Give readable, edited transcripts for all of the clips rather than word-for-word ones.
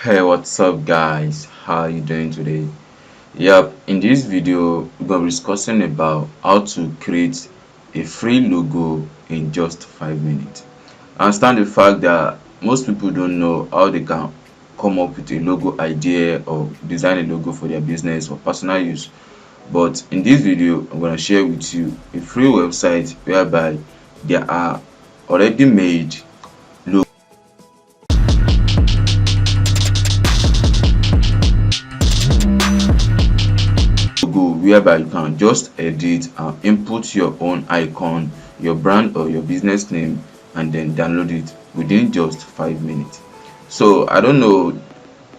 Hey, what's up, guys? How are you doing today? Yep, in this video, we're going to be discussing about how to create a free logo in just 5 minutes. I understand the fact that most people don't know how they can come up with a logo idea or design a logo for their business or personal use. But in this video, I'm going to share with you a free website whereby there are already made logo whereby you can just edit and input your own icon, your brand or your business name, and then download it within just 5 minutes. So I don't know,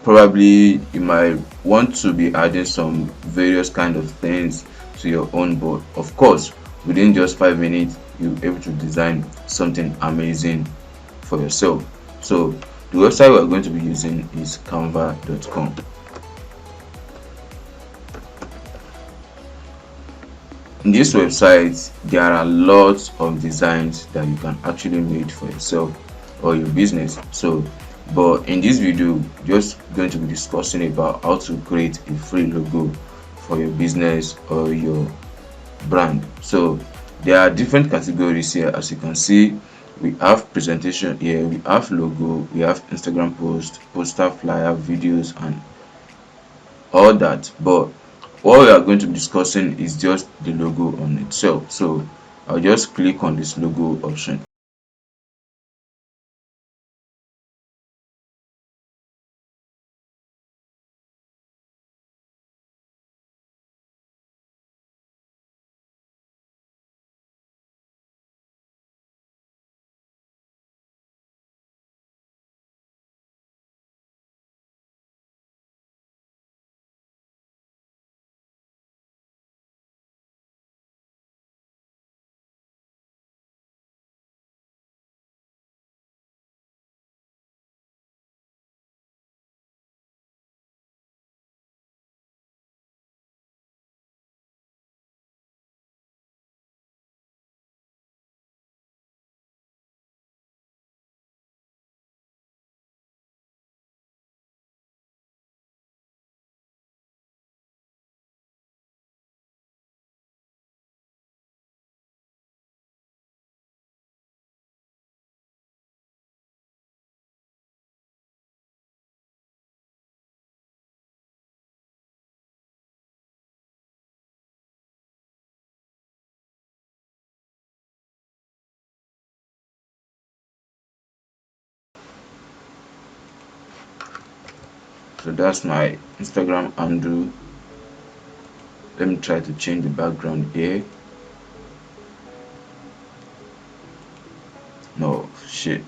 probably you might want to be adding some various kind of things to your own, but of course within just 5 minutes you'll be able to design something amazing for yourself. So the website we're going to be using is canva.com. In this website there are lots of designs that you can actually make for yourself or your business. But in this video, just going to be discussing about how to create a free logo for your business or your brand. So there are different categories here. As you can see, we have presentation here, we have logo, we have Instagram post, poster, flyer, videos, and all that. But what we are going to be discussing is just the logo on itself. So I'll just click on this logo option. So that's my Instagram handle. Let me try to change the background here. No shit.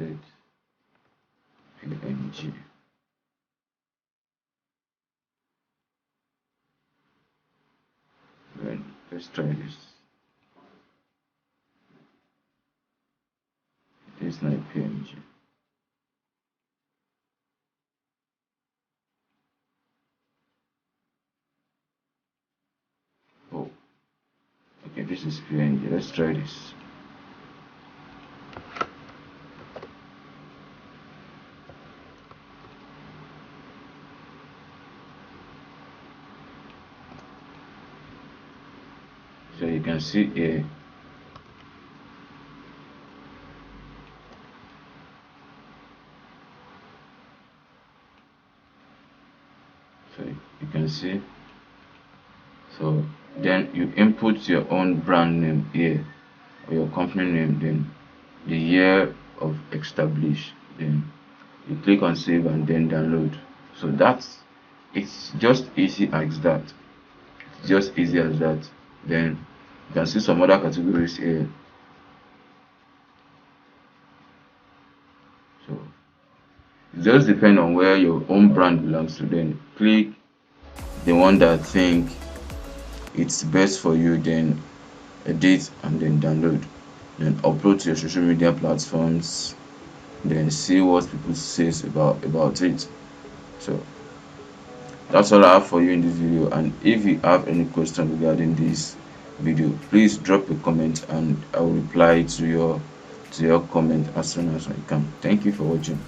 set png. Then let's try this. It's not png. Oh, okay, this is png. Let's try this. So you can see here, so you can see. So then you input your own brand name here, or your company name, then the year of established, then you click on save and then download. So that's, it's just easy as that. It's just easy as that. Then you can see some other categories here. So it just depends on where your own brand belongs to. Then click the one that think it's best for you, then edit and then download, then upload to your social media platforms, then see what people says about it. So that's all I have for you in this video, and if you have any question regarding this video, please drop a comment and I will reply to your comment as soon as I can. Thank you for watching.